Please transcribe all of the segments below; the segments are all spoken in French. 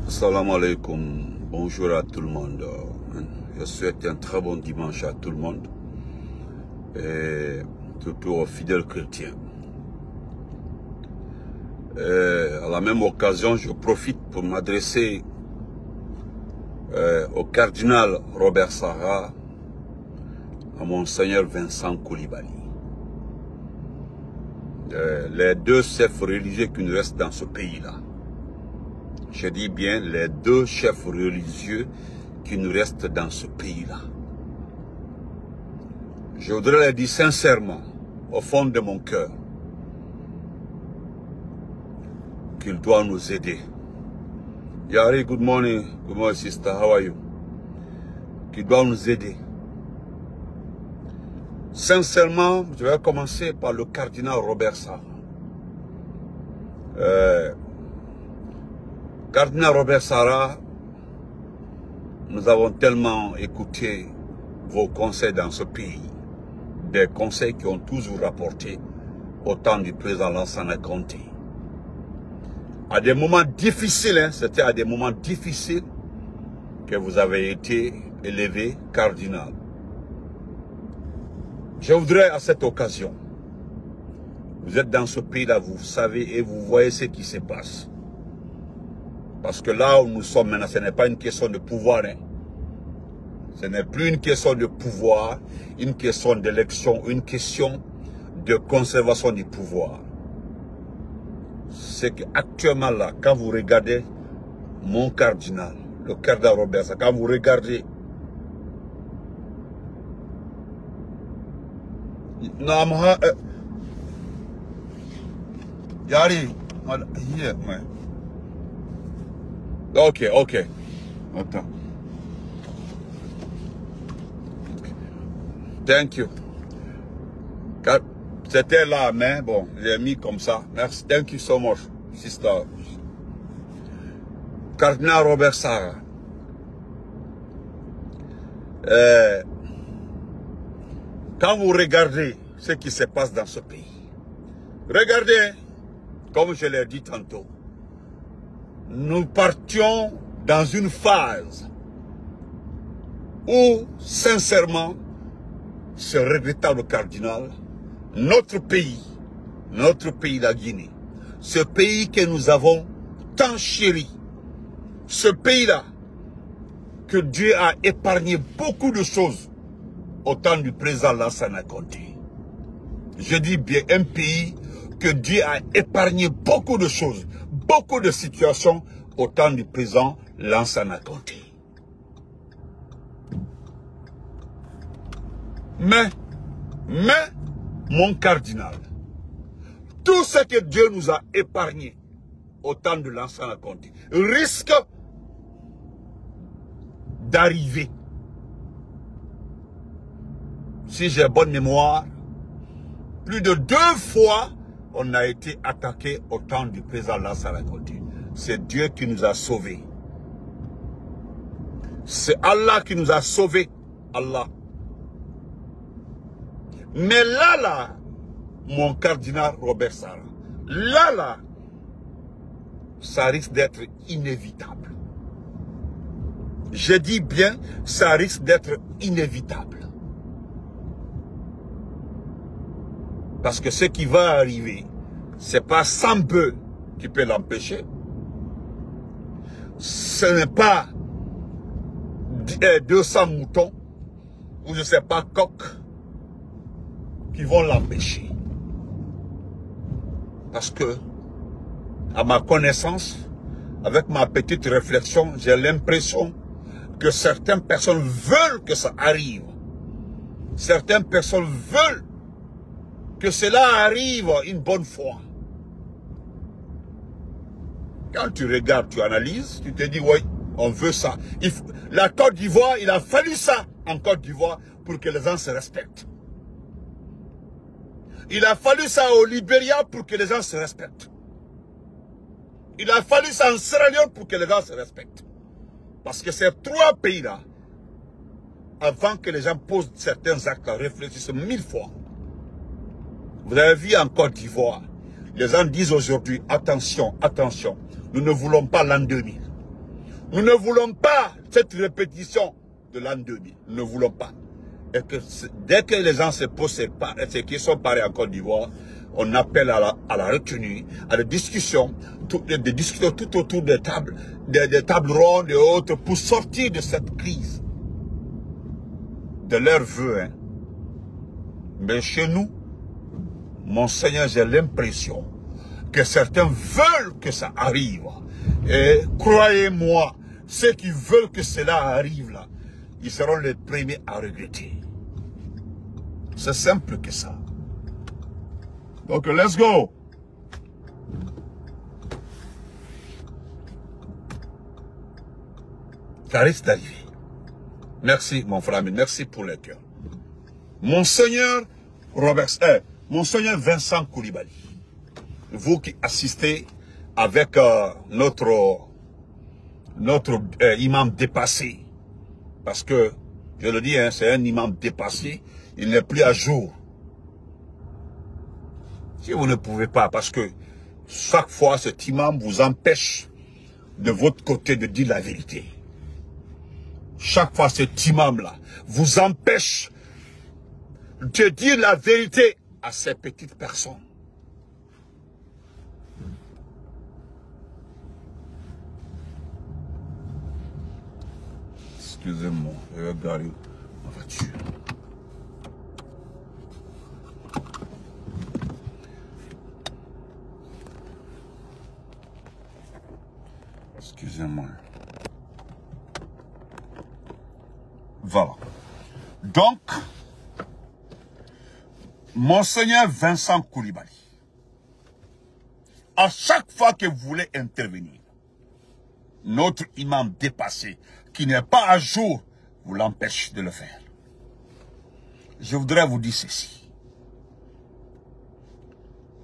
Salam alaikum, bonjour à tout le monde. Je souhaite un très bon dimanche à tout le monde et surtout aux fidèles chrétiens. À la même occasion, je profite pour m'adresser au cardinal Robert Sarah, à Monseigneur Vincent Coulibaly. Les deux chefs religieux qui nous restent dans ce pays-là. Je dis bien les deux chefs religieux qui nous restent dans ce pays-là. Je voudrais les dire sincèrement, au fond de mon cœur, qu'ils doivent nous aider. Yari, good morning sister, how are you? Qu'ils doivent nous aider. Sincèrement, je vais commencer par le cardinal Robert Sarah. Cardinal Robert Sarah, nous avons tellement écouté vos conseils dans ce pays, des conseils qui ont toujours rapporté au temps du président Lansana Conté. À des moments difficiles, hein, c'était à des moments difficiles que vous avez été élevé cardinal. Je voudrais à cette occasion, vous êtes dans ce pays-là, vous savez et vous voyez ce qui se passe. Parce que là où nous sommes maintenant, ce n'est pas une question de pouvoir. Hein. Ce n'est plus une question de pouvoir, une question d'élection, une question de conservation du pouvoir. C'est qu'actuellement là, quand vous regardez mon cardinal, le cardinal Robert, quand vous regardez, Yari, here, man. Ok. Attends. Thank you. C'était là, mais bon, j'ai mis comme ça. Merci. Thank you so much, sister. Cardinal Robert Sarah. Quand vous regardez ce qui se passe dans ce pays, regardez, comme je l'ai dit tantôt, nous partions dans une phase où, sincèrement, ce regrettable cardinal, notre pays, la Guinée, ce pays que nous avons tant chéri, ce pays-là, que Dieu a épargné beaucoup de choses au temps du président Lansana Conté. Je dis bien un pays que Dieu a épargné beaucoup de choses, beaucoup de situations au temps du président Lansana Conté. Mais, mon cardinal, tout ce que Dieu nous a épargné au temps de Lansana Conté risque d'arriver. Si j'ai bonne mémoire, plus de 2 fois, on a été attaqué au temps du président Lansana Conté. C'est Dieu qui nous a sauvés. C'est Allah qui nous a sauvés. Allah. Mais là, mon cardinal Robert Sarah, là, ça risque d'être inévitable. Je dis bien, ça risque d'être inévitable. Parce que ce qui va arriver, c'est pas 100 bœufs qui peut l'empêcher. Ce n'est pas 200 moutons ou je ne sais pas coqs qui vont l'empêcher. Parce que, à ma connaissance, avec ma petite réflexion, j'ai l'impression que certaines personnes veulent que ça arrive. Certaines personnes veulent que cela arrive une bonne fois. Quand tu regardes, tu analyses, tu te dis, oui, on veut ça. La Côte d'Ivoire, il a fallu ça en Côte d'Ivoire pour que les gens se respectent. Il a fallu ça au Libéria pour que les gens se respectent. Il a fallu ça en Sierra Leone pour que les gens se respectent. Parce que ces 3 pays-là, avant que les gens posent certains actes, réfléchissent 1000 fois. Vous avez vu en Côte d'Ivoire, les gens disent aujourd'hui, attention, attention, nous ne voulons pas l'an 2000. Nous ne voulons pas cette répétition de l'an 2000. Nous ne voulons pas. Et que dès que les gens se posent ces questions pareilles en Côte d'Ivoire, on appelle à la retenue, à des discussions, des discussions tout autour des tables rondes et autres pour sortir de cette crise. De leur vœu. Hein. Mais chez nous, Monseigneur, j'ai l'impression que certains veulent que ça arrive. Et croyez-moi, ceux qui veulent que cela arrive là, ils seront les premiers à regretter. C'est simple que ça. Donc, let's go. Ça risque d'arriver. Merci, mon frère, merci pour le cœur. Monseigneur Monseigneur Vincent Coulibaly, vous qui assistez avec notre imam dépassé, parce que, je le dis, hein, c'est un imam dépassé, il n'est plus à jour. Si vous ne pouvez pas, parce que chaque fois cet imam vous empêche de votre côté de dire la vérité. Chaque fois cet imam-là vous empêche de dire la vérité à ces petites personnes. Excusez-moi, je vais garer ma voiture. Excusez-moi. Voilà. Donc, Monseigneur Vincent Coulibaly, à chaque fois que vous voulez intervenir, notre imam dépassé, qui n'est pas à jour, vous l'empêche de le faire. Je voudrais vous dire ceci.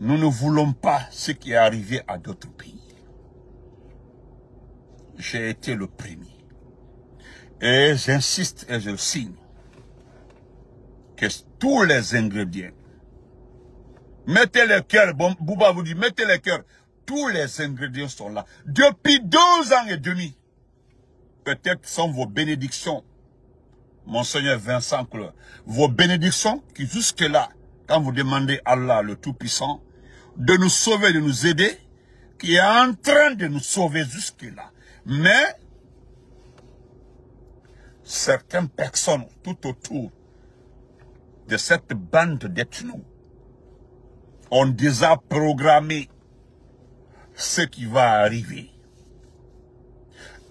Nous ne voulons pas ce qui est arrivé à d'autres pays. J'ai été le premier. Et j'insiste et je le signe que tous les ingrédients, mettez les cœurs, bon, Bouba vous dit, mettez les cœurs, tous les ingrédients sont là. Depuis 2 ans et demi, peut-être sont vos bénédictions, Monseigneur Vincent Coulibaly, vos bénédictions qui jusque-là, quand vous demandez à Allah le Tout-Puissant, de nous sauver, de nous aider, qui est en train de nous sauver jusque-là. Mais, certaines personnes tout autour de cette bande d'ethnos ont déjà programmé ce qui va arriver.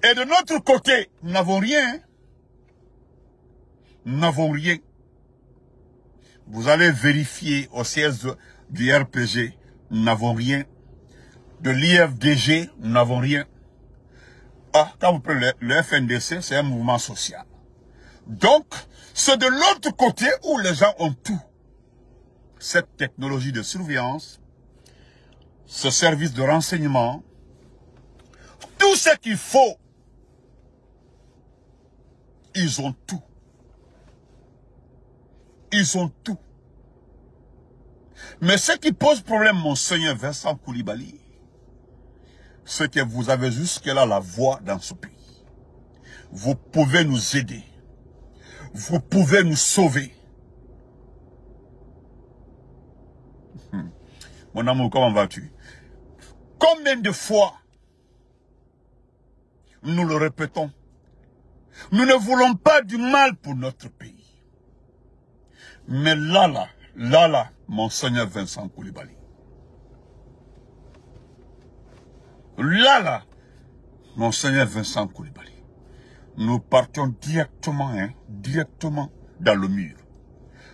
Et de notre côté, nous n'avons rien. Nous n'avons rien. Vous allez vérifier au siège du RPG, nous n'avons rien. De l'IFDG, nous n'avons rien. Ah, quand vous prenez le FNDC, c'est un mouvement social. Donc, c'est de l'autre côté où les gens ont tout. Cette technologie de surveillance, ce service de renseignement, tout ce qu'il faut, ils ont tout. Ils ont tout. Mais ce qui pose problème, Monseigneur Vincent Coulibaly, c'est que vous avez jusque-là la voix dans ce pays. Vous pouvez nous aider. Vous pouvez nous sauver. Mon amour, comment vas-tu? Combien de fois nous le répétons? Nous ne voulons pas du mal pour notre pays. Mais là, Monseigneur Vincent Coulibaly. Là, Monseigneur Vincent Coulibaly. Nous partons directement, directement dans le mur.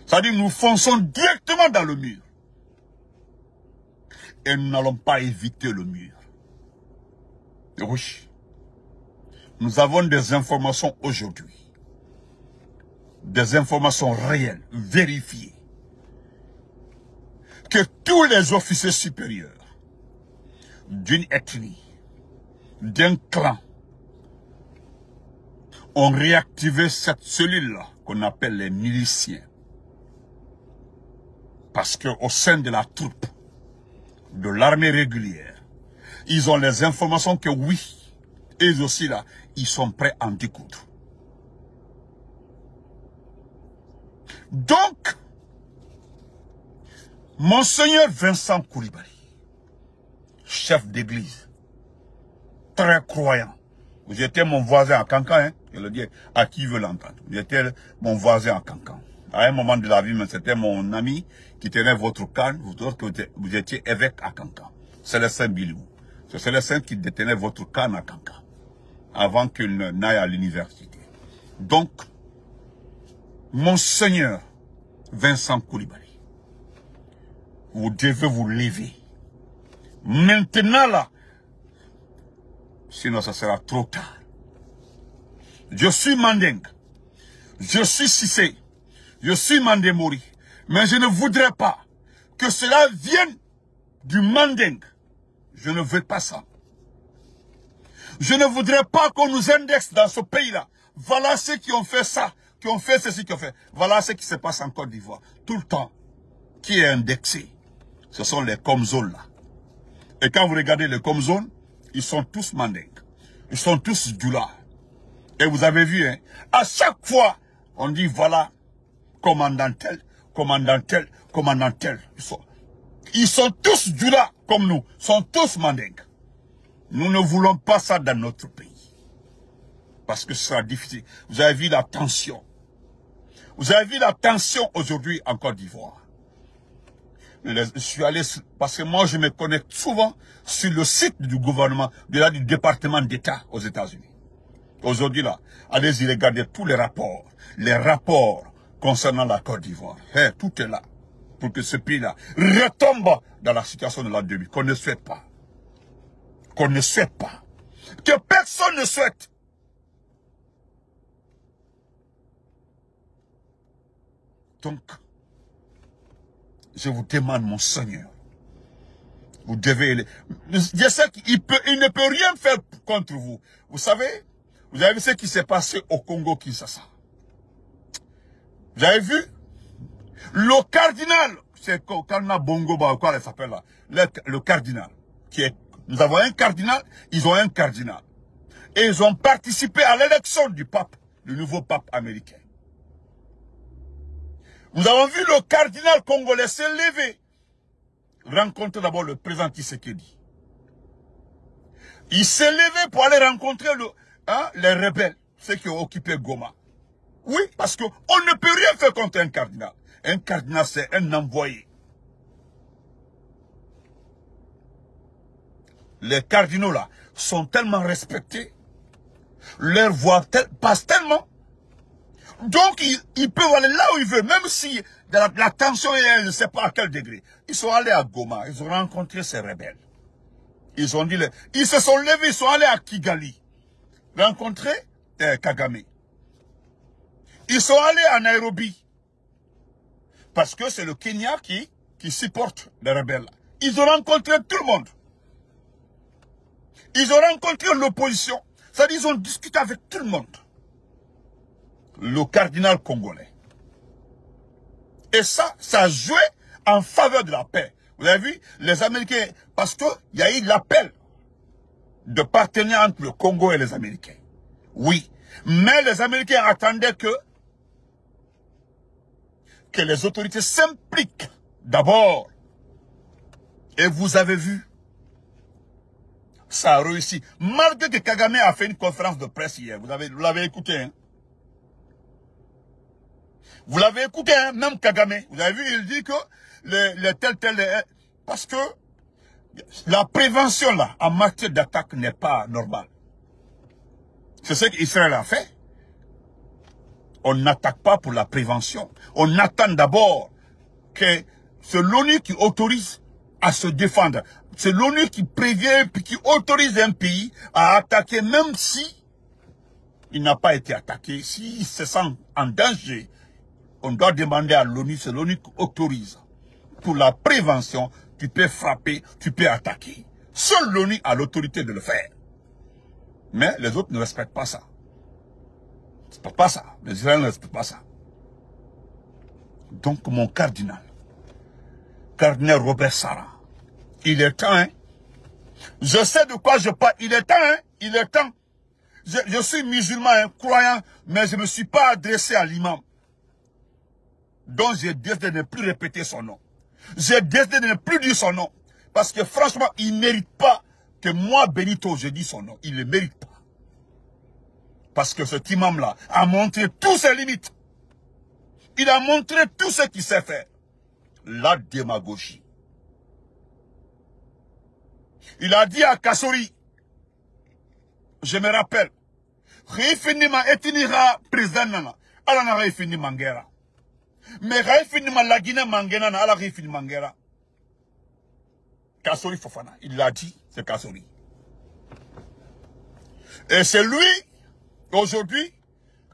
C'est-à-dire nous fonçons directement dans le mur. Et nous n'allons pas éviter le mur. Oui. Nous avons des informations aujourd'hui. Des informations réelles, vérifiées. Que tous les officiers supérieurs d'une ethnie, d'un clan, ont réactivé cette cellule-là qu'on appelle les miliciens. Parce qu'au sein de la troupe, de l'armée régulière, ils ont les informations que oui, eux aussi là, ils sont prêts à en découdre. Donc, Monseigneur Vincent Coulibaly, chef d'église, très croyant. Vous étiez mon voisin à Cancan, hein? Je le dis à qui veut l'entendre. Vous étiez mon voisin à Cancan. À un moment de la vie, c'était mon ami qui tenait votre canne. Vous étiez évêque à Cancan. C'est le Saint Bilou. C'est le Saint qui détenait votre canne à Cancan. Avant qu'il n'aille à l'université. Donc, Monseigneur Vincent Coulibaly, vous devez vous lever. Maintenant là, sinon ça sera trop tard. Je suis Manding, je suis Cissé, je suis Mandemori, mais je ne voudrais pas que cela vienne du Manding. Je ne veux pas ça. Je ne voudrais pas qu'on nous indexe dans ce pays-là. Voilà ceux qui ont fait ça, qui ont fait ceci, qui ont fait. Voilà ce qui se passe en Côte d'Ivoire. Tout le temps, qui est indexé, ce sont les Comzones là. Et quand vous regardez les Comzones, ils sont tous Manding. Ils sont tous Djoula. Et vous avez vu, hein, à chaque fois, on dit voilà, commandant tel, commandant tel, commandant tel. Ils sont tous Djoula comme nous, ils sont tous Manding. Nous ne voulons pas ça dans notre pays. Parce que ce sera difficile. Vous avez vu la tension. Vous avez vu la tension aujourd'hui en Côte d'Ivoire. Je suis allé, parce que moi je me connecte souvent sur le site du gouvernement, du département d'État aux États-Unis. Aujourd'hui là, allez-y regarder tous les rapports concernant la Côte d'Ivoire. Hey, tout est là pour que ce pays-là retombe dans la situation de l'an 2000, qu'on ne souhaite pas. Qu'on ne souhaite pas. Que personne ne souhaite. Donc, je vous demande, mon Seigneur, vous devez... Je sais qu'il ne peut rien faire contre vous. Vous savez, vous avez vu ce qui s'est passé au Congo-Kinshasa. Vous avez vu? Le cardinal, c'est Cardinal Bongo, quoi elle s'appelle là? Le cardinal, qui est... Nous avons un cardinal, ils ont un cardinal. Et ils ont participé à l'élection du pape, le nouveau pape américain. Nous avons vu le cardinal congolais se lever, rencontrer d'abord le président Tshisekedi. Il s'est levé pour aller rencontrer les rebelles, ceux qui ont occupé Goma. Oui, parce qu'on ne peut rien faire contre un cardinal. Un cardinal, c'est un envoyé. Les cardinaux là sont tellement respectés, leur voix passe tellement. Donc, ils peuvent aller là où ils veulent, même si la tension est, je ne sais pas à quel degré. Ils sont allés à Goma, ils ont rencontré ces rebelles. Ils ont dit, ils se sont levés, ils sont allés à Kigali, rencontrer Kagame. Ils sont allés à Nairobi, parce que c'est le Kenya qui supporte les rebelles. Ils ont rencontré tout le monde. Ils ont rencontré l'opposition, c'est-à-dire ils ont discuté avec tout le monde. Le cardinal congolais. Et ça a joué en faveur de la paix. Vous avez vu, les Américains, parce qu'il y a eu l'appel de partenariat entre le Congo et les Américains. Oui, mais les Américains attendaient que les autorités s'impliquent d'abord. Et vous avez vu, ça a réussi. Malgré que Kagame a fait une conférence de presse hier, vous l'avez écouté, hein? Vous l'avez écouté, hein, même Kagame. Vous avez vu, il dit que parce que la prévention là, en matière d'attaque n'est pas normale. C'est ce qu'Israël a fait. On n'attaque pas pour la prévention. On attend d'abord que c'est l'ONU qui autorise à se défendre. C'est l'ONU qui prévient puis qui autorise un pays à attaquer même si il n'a pas été attaqué. S'il se sent en danger, on doit demander à l'ONU, c'est l'ONU qui autorise. Pour la prévention, tu peux frapper, tu peux attaquer. Seul l'ONU a l'autorité de le faire. Mais les autres ne respectent pas ça. C'est pas ça. Les Israéliens ne respectent pas ça. Donc mon cardinal Robert Sarah, il est temps, hein. Je sais de quoi je parle, il est temps, hein. Il est temps. Je suis musulman, hein, croyant, mais je ne me suis pas adressé à l'imam. Donc j'ai décidé de ne plus répéter son nom. J'ai décidé de ne plus dire son nom. Parce que franchement, il ne mérite pas que moi, Benito, je dise son nom. Il ne le mérite pas. Parce que cet imam-là a montré toutes ses limites. Il a montré tout ce qu'il sait faire. La démagogie. Il a dit à Kassori, je me rappelle, Réfinima etinira président, ala na réfini mangera. Mais Réfinima la Guinée mangena na ala réfini mangera. Kassori Fofana, il l'a dit, c'est Kassori. Et c'est lui, aujourd'hui,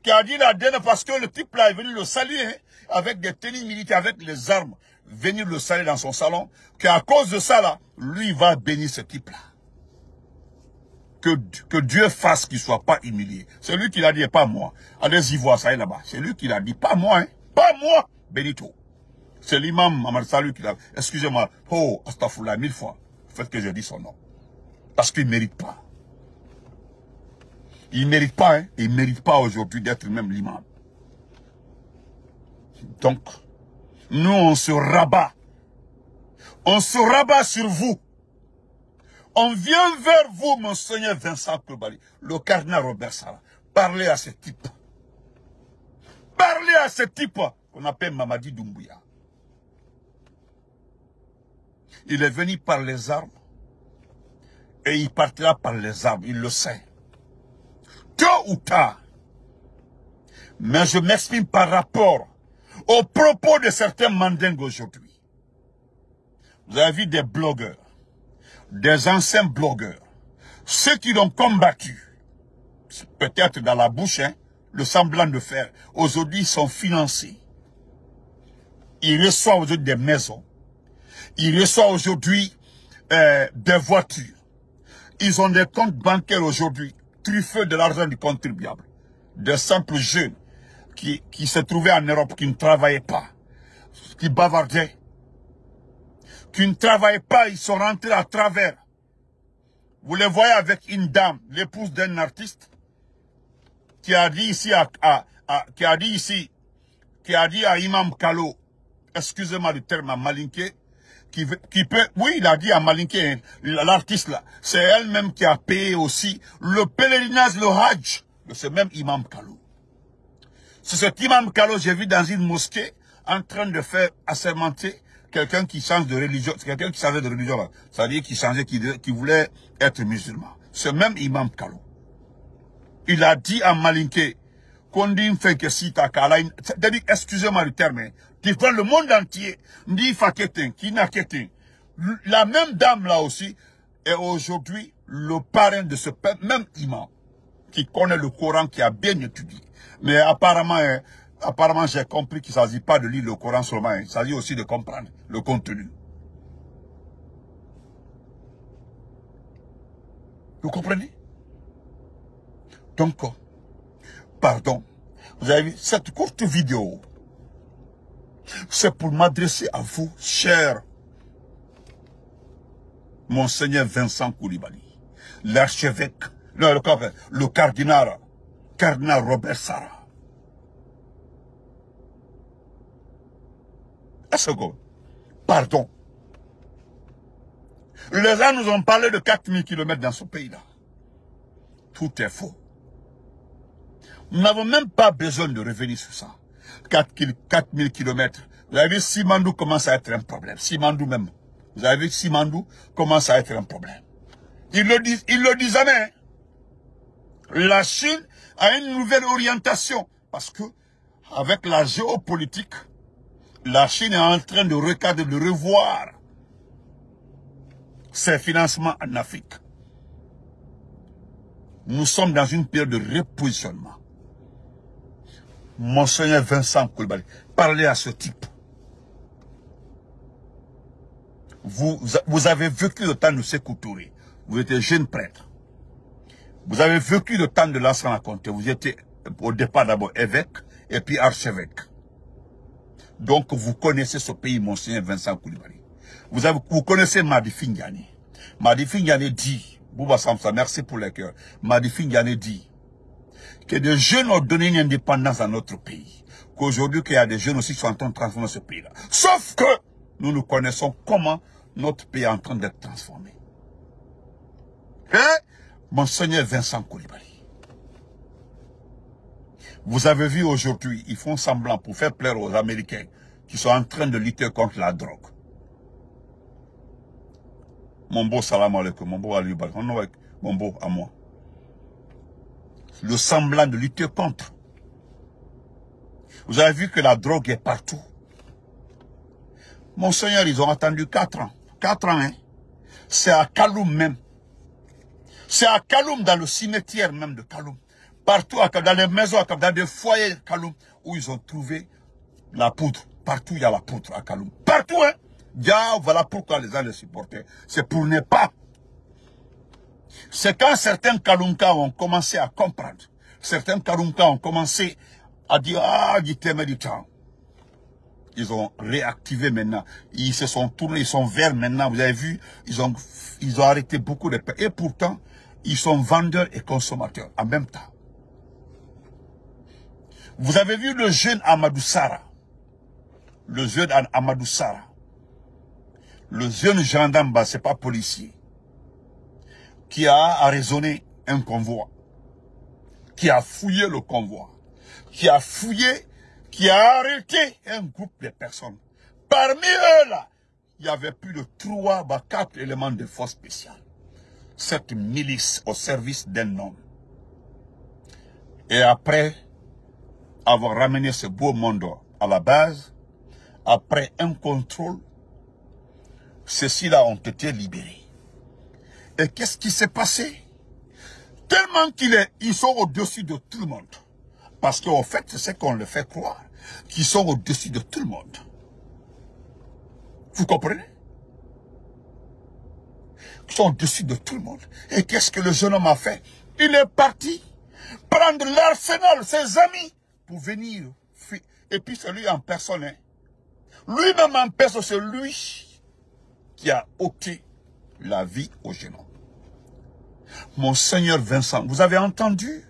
qui a dit la dernière parce que le type là est venu le saluer, hein, avec des tenues militaires, avec les armes, venir le saluer dans son salon, qu'à cause de ça là, lui va bénir ce type là. Que Dieu fasse qu'il ne soit pas humilié. C'est lui qui l'a dit, et pas moi. Allez-y voir ça là-bas. C'est lui qui l'a dit, pas moi, hein. Pas moi, Benito. C'est l'imam Mamad Salou qui l'a... Excusez-moi. Oh, astaghfirullah, 1000 fois. Faites que je dis son nom. Parce qu'il ne mérite pas. Il ne mérite pas, hein. Il ne mérite pas aujourd'hui d'être même l'imam. Donc, nous, on se rabat. On se rabat sur vous. On vient vers vous, monseigneur Vincent Coulibaly, le cardinal Robert Sarah. Parlez à ce type. Parlez à ce type qu'on appelle Mamadi Doumbouya. Il est venu par les armes et il partira par les armes, il le sait. Tôt ou tard. Mais je m'exprime par rapport aux propos de certains mandingues aujourd'hui. Vous avez vu des blogueurs, des anciens blogueurs, ceux qui l'ont combattu, peut-être dans la bouche, hein, le semblant de faire, aujourd'hui ils sont financés. Ils reçoivent aujourd'hui des maisons. Ils reçoivent aujourd'hui des voitures. Ils ont des comptes bancaires aujourd'hui, truffés de l'argent du contribuable. De simples jeunes qui se trouvaient en Europe, qui ne travaillaient pas, qui bavardaient, qui ne travaillaient pas, ils sont rentrés à travers. Vous les voyez avec une dame, l'épouse d'un artiste, qui a dit ici qui a dit à Imam Kalo, excusez-moi du terme à Malinké, qui peut, oui, il a dit à Malinké, l'artiste là, c'est elle-même qui a payé aussi le pèlerinage, le Hajj de ce même Imam Kalo. C'est cet Imam Kalo, j'ai vu dans une mosquée, en train de faire assermenter quelqu'un qui change de religion, quelqu'un qui changeait de religion là, c'est-à-dire qui changeait, qui voulait être musulman. Ce même Imam Kalo. Il a dit à Malinké, qu'on dit fait que si ta kala, c'est-à-dire, excusez-moi le terme, qui prend le monde entier, dit faketin, qui n'a qu'etin. La même dame là aussi est aujourd'hui le parrain de ce même imam qui connaît le Coran, qui a bien étudié. Mais apparemment j'ai compris qu'il ne s'agit pas de lire le Coran seulement, il s'agit aussi de comprendre le contenu. Vous comprenez? Donc, pardon, vous avez vu cette courte vidéo, c'est pour m'adresser à vous, cher Monseigneur Vincent Coulibaly, l'archevêque, le cardinal Robert Sarah. Est-ce que, pardon, les gens nous ont parlé de 4000 km dans ce pays-là. Tout est faux. Nous n'avons même pas besoin de revenir sur ça. 4000 km. Vous avez vu, Simandou commence à être un problème. Simandou même. Vous avez vu, Simandou commence à être un problème. Il le dit jamais. La Chine a une nouvelle orientation. Parce que, avec la géopolitique, la Chine est en train de recadrer, de revoir ses financements en Afrique. Nous sommes dans une période de repositionnement. Monseigneur Vincent Coulibaly, parlez à ce type. Vous avez vécu le temps de Sékou Touré. Vous étiez jeune prêtre. Vous avez vécu le temps de Lansana Conté. Vous étiez au départ d'abord évêque et puis archevêque. Donc vous connaissez ce pays, monseigneur Vincent Coulibaly. Vous connaissez Madifi Ndiané. Madifi Ndiané dit, Bouba Samsa, merci pour les cœurs. Madifi Ndiané dit que des jeunes ont donné une indépendance à notre pays. Qu'aujourd'hui, qu'il y a des jeunes aussi qui sont en train de transformer ce pays-là. Sauf que nous connaissons comment notre pays est en train d'être transformé. Monseigneur Vincent Coulibaly. Vous avez vu aujourd'hui, ils font semblant pour faire plaire aux Américains qui sont en train de lutter contre la drogue. Mon beau salam alaikum, mon beau alibal, mon beau à moi. Le semblant de lutter contre. Vous avez vu que la drogue est partout. Monseigneur, ils ont attendu 4 ans. 4 ans, hein. C'est à Kaloum même. C'est à Kaloum, dans le cimetière même de Kaloum. Partout, dans les maisons, dans des foyers de Kaloum, où ils ont trouvé la poudre. Partout, il y a la poudre à Kaloum. Partout, hein. Voilà pourquoi les gens les supportaient. C'est pour ne pas. C'est quand certains Kaloumkas ont commencé à comprendre. Certains Kaloumkas ont commencé à dire, ah, du thème du temps. Ils ont réactivé maintenant. Ils se sont tournés, ils sont verts maintenant. Vous avez vu, ils ont arrêté beaucoup de pays. Et pourtant, ils sont vendeurs et consommateurs en même temps. Vous avez vu le jeune Amadou Sara. Le jeune Amadou Sara. Le jeune gendarme, c'est pas policier. Qui a arraisonné un convoi. Qui a fouillé le convoi. Qui a fouillé, qui a arrêté un groupe de personnes. Parmi eux, là, il y avait plus de 3 à 4 éléments de force spéciale. Cette milice au service d'un homme. Et après avoir ramené ce beau monde à la base, après un contrôle, ceux-ci-là ont été libérés. Et qu'est-ce qui s'est passé? Tellement qu'ils sont au-dessus de tout le monde. Parce qu'en fait, c'est ce qu'on leur fait croire. Qu'ils sont au-dessus de tout le monde. Vous comprenez? Ils sont au-dessus de tout le monde. Et qu'est-ce que le jeune homme a fait? Il est parti prendre l'arsenal, ses amis, pour venir. Et puis c'est lui en personne. Hein. Lui-même en personne, c'est lui qui a ôté la vie au jeune homme. Monseigneur Vincent, vous avez entendu?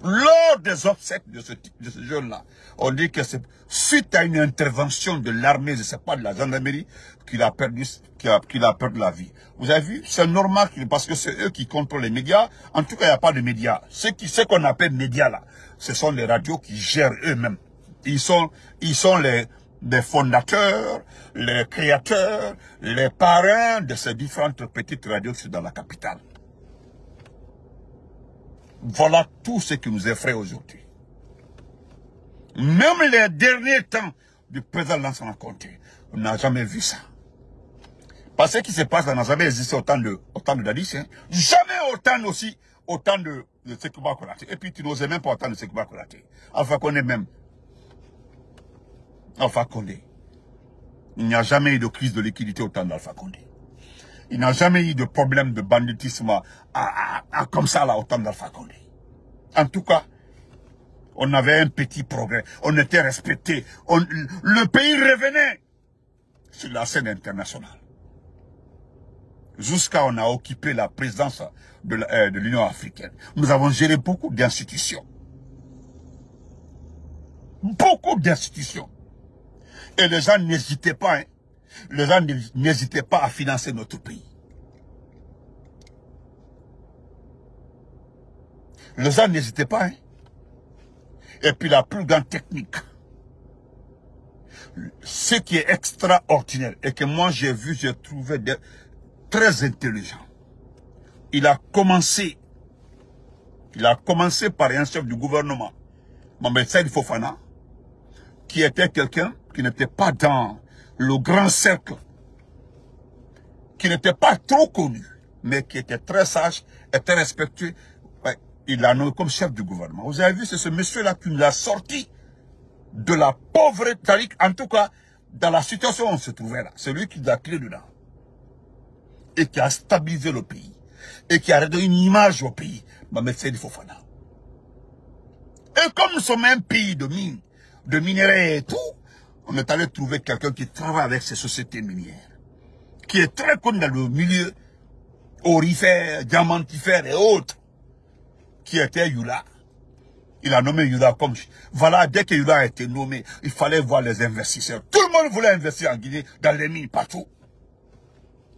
Lors des obsèques de ce jeune-là, on dit que c'est suite à une intervention de l'armée, je ne sais pas, de la gendarmerie, qu'il a perdu la vie. Vous avez vu? C'est normal, parce que c'est eux qui contrôlent les médias. En tout cas, il n'y a pas de médias. Ce qu'on appelle médias là, ce sont les radios qui gèrent eux-mêmes. Ils sont les fondateurs, les créateurs, les parrains de ces différentes petites radios qui sont dans la capitale. Voilà tout ce qui nous effraie aujourd'hui. Même les derniers temps du président Lansana Conté, on n'a jamais vu ça. Parce que ce qui se passe, on n'a jamais existé autant de Dadis. Hein. Jamais autant de Sekouba Konaté. Et puis tu n'osais même pas autant de Sekouba Konaté. Alpha Condé même. Alpha Condé. Il n'y a jamais eu de crise de liquidité autant d'Alpha Condé. Il n'y a jamais eu de problème de banditisme comme ça là autant d'Alpha Condé. En tout cas, on avait un petit progrès. On était respecté. Le pays revenait sur la scène internationale. Jusqu'à on a occupé la présidence de l'Union africaine. Nous avons géré beaucoup d'institutions. Beaucoup d'institutions. Et les gens n'hésitaient pas. Hein. Les gens n'hésitaient pas à financer notre pays. Les gens n'hésitaient pas. Hein. Et puis la plus grande technique. Ce qui est extraordinaire et que moi j'ai vu, j'ai trouvé très intelligent. Il a commencé par un chef du gouvernement, Mohamed Saïd Fofana, qui était quelqu'un qui n'était pas dans le grand cercle, qui n'était pas trop connu, mais qui était très sage et très respectueux. Ouais, il l'a nommé comme chef du gouvernement. Vous avez vu, c'est ce monsieur-là qui nous a sorti de la pauvreté, en tout cas, dans la situation où on se trouvait là. C'est lui qui nous a tiré dedans. Et qui a stabilisé le pays. Et qui a redonné une image au pays. Mohamed Saïd Fofana. Et comme nous sommes un pays de mines, de minerais et tout, On est allé trouver quelqu'un qui travaille avec ces sociétés minières, qui est très connu dans le milieu aurifère, diamantifère et autres, qui était Yula. Il a nommé Yula comme... Voilà, dès que Yula a été nommé, il fallait voir les investisseurs. Tout le monde voulait investir en Guinée, dans les mines, partout.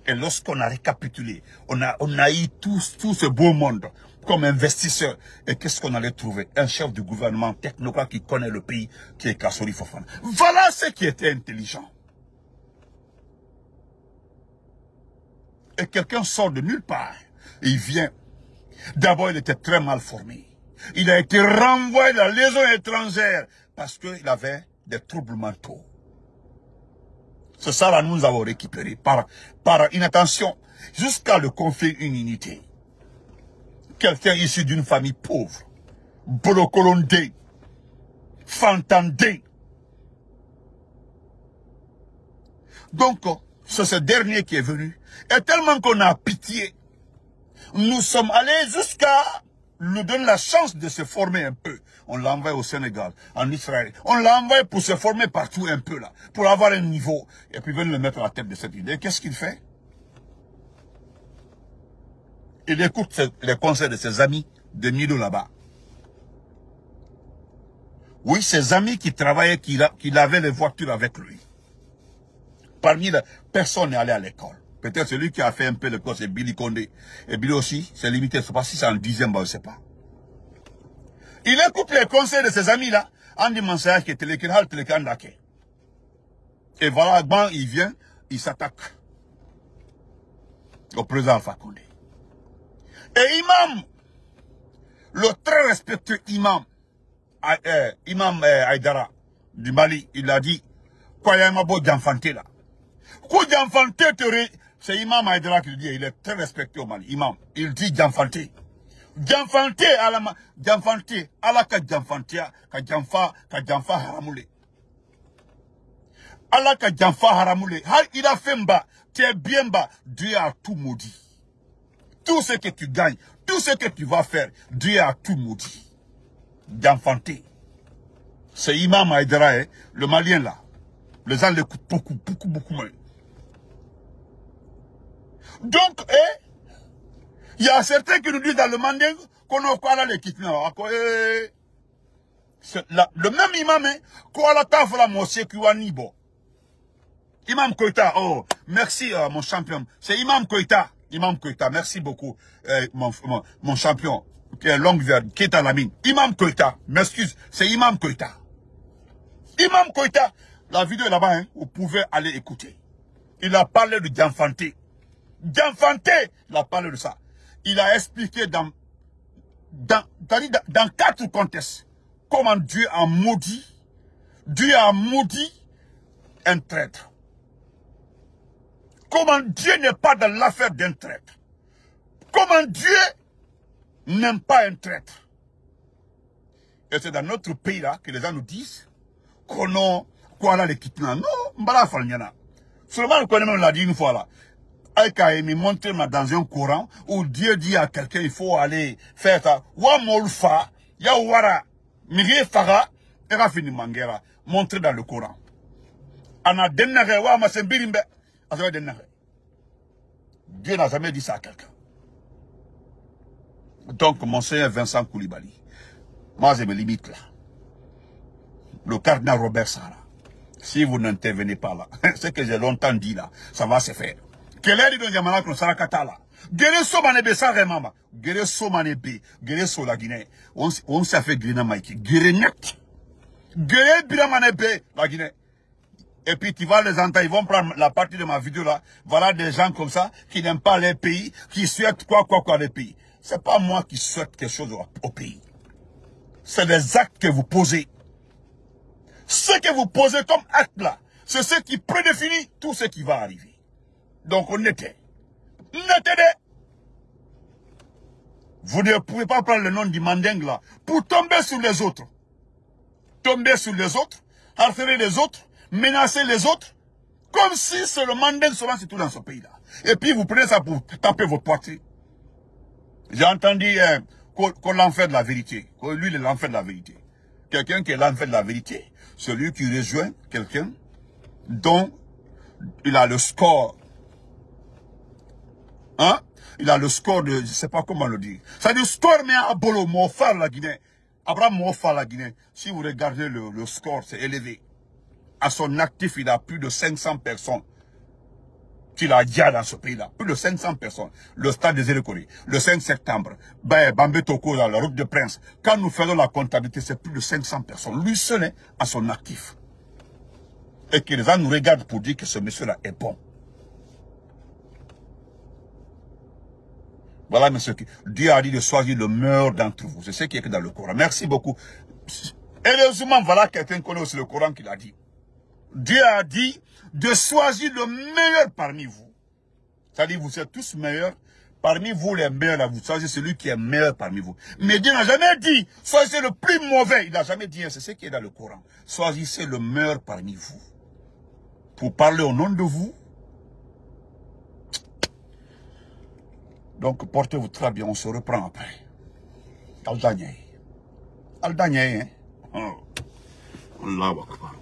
Et lorsqu'on a récapitulé, on a eu tout ce beau monde comme investisseur. Et qu'est-ce qu'on allait trouver? Un chef du gouvernement technocrate qui connaît le pays, qui est Kassori Fofana. Voilà ce qui était intelligent. Et quelqu'un sort de nulle part. Et il vient. D'abord, il était très mal formé. Il a été renvoyé de la liaison étrangère parce qu'il avait des troubles mentaux. C'est ça là, nous avons récupéré par inattention jusqu'à le confier une unité. Quelqu'un issu d'une famille pauvre, bolocolondé, fantandé. Donc, c'est ce dernier qui est venu. Et tellement qu'on a pitié, nous sommes allés jusqu'à lui donner la chance de se former un peu. On l'a envoyé au Sénégal, en Israël. On l'a envoyé pour se former partout un peu là, pour avoir un niveau. Et puis venir le mettre à la tête de cette idée. Qu'est-ce qu'il fait? Il écoute les conseils de ses amis de Milo là-bas. Oui, ses amis qui travaillaient, qui avaient les voitures avec lui. Parmi les personnes n'est allé à l'école. Peut-être celui qui a fait un peu de cours, c'est Billy Condé. Et Billy aussi, c'est limité. Je ne sais pas si c'est en 10e, je ne sais pas. Il écoute les conseils de ses amis là, en disant qui est télékinal, télékandake. Et voilà, bon, il vient, il s'attaque au président Alpha Condé. Et Imam, le très respectueux Imam, Aïdara du Mali, il a dit, quoi, il y a un mabo d'enfanté là. Quoi d'enfanté, c'est Imam Aïdara qui le dit, il est très respecté au Mali. Imam, il dit d'enfanté. D'enfanté à la ka d'enfanté, ka d'enfa haramoulé. À la ka d'enfa haramoulé. Il a fait mba, t'es bien bas, Dieu a tout maudit. Tout ce que tu gagnes, tout ce que tu vas faire, Dieu a tout maudit. D'enfanté. C'est Imam Aïdara, hein, le Malien là. Les gens l'écoutent beaucoup moins. Donc, il y a certains qui nous disent dans le Manding qu'on a quoi les quitter. Le même imam, qu'on a tafla monsieur Kiwanibo. Imam Koïta, oh, merci mon champion. C'est Imam Koïta. Imam Koïta, merci beaucoup, mon champion, qui est longue vie, qui est à la mine. Imam Koïta, m'excuse, c'est Imam Koïta. Imam Koïta, la vidéo est là-bas, hein, vous pouvez aller écouter. Il a parlé de Dianfanté. Dianfanté, il a parlé de ça. Il a expliqué dans 4 contextes comment Dieu a maudit un traître. Comment Dieu n'est pas dans l'affaire d'un traître. Comment Dieu n'aime pas un traître. Et c'est dans notre pays là que les gens nous disent qu'on a quoi là les kitna. Non, m'bala falnyana. Seulement le connaît même l'a dit une fois là. Aïka me montre dans un courant où Dieu dit à quelqu'un il faut aller faire ça. Wa molfa, ya wara, mige faga, era fini mangera. Montre dans le courant. Ana denare wa masembirimbe. Dieu n'a jamais dit ça à quelqu'un. Donc, mon Seigneur Vincent Koulibaly, moi je me limite là. Le cardinal Robert Sara, si vous n'intervenez pas là, ce que j'ai longtemps dit là, ça va se faire. Quel est le Yamana que Sara Katala? Gere so manebe sa remama. Gere so manebe. Gere so la Guinée. On s'est fait Guinée Maïki. Gere net. Gere bira manebe la Guinée. Et puis tu vas les entendre, ils vont prendre la partie de ma vidéo là. Voilà des gens comme ça, qui n'aiment pas les pays, qui souhaitent quoi les pays. C'est pas moi qui souhaite quelque chose au pays. C'est des actes que vous posez. Ce que vous posez comme acte là, c'est ce qui prédéfinit tout ce qui va arriver. Donc on était. Vous ne pouvez pas prendre le nom du Manding là pour tomber sur les autres. Tomber sur les autres, harceler les autres, menacer les autres, comme si c'est le Manding seulement c'est tout dans ce pays-là. Et puis vous prenez ça pour taper votre poitrine. J'ai entendu qu'on l'enfer de la vérité, que lui il est l'enfer de la vérité. Quelqu'un qui est l'enfer de la vérité. Celui qui rejoint quelqu'un dont il a le score. Hein? Il a le score de, je ne sais pas comment le dire. C'est du score, mais à Bolo, Mofar, la Guinée. Abraham Mofar, la Guinée. Si vous regardez le score, c'est élevé. À son actif, il a plus de 500 personnes qu'il a déjà dans ce pays-là. Plus de 500 personnes. Le stade des Élecoriers, le 5 septembre, Bambé Toko, dans la route de Prince. Quand nous faisons la comptabilité, c'est plus de 500 personnes. Lui seul est à son actif. Et que les gens nous regardent pour dire que ce monsieur-là est bon. Voilà, monsieur, Dieu a dit de choisir le meilleur d'entre vous. C'est ce qui est écrit dans le Coran. Merci beaucoup. Heureusement, voilà quelqu'un qui connaît aussi le Coran qui l'a dit. Dieu a dit de choisir le meilleur parmi vous. C'est-à-dire, vous êtes tous meilleurs. Parmi vous, les meilleurs, là, vous choisissez celui qui est meilleur parmi vous. Mais Dieu n'a jamais dit, choisissez le plus mauvais. Il n'a jamais dit, c'est ce qui est dans le Coran. Choisissez le meilleur parmi vous. Pour parler au nom de vous. Donc, portez-vous très bien, on se reprend après. Al-Daniel. Al-Daniel, hein? Oh. Allahu Akbar.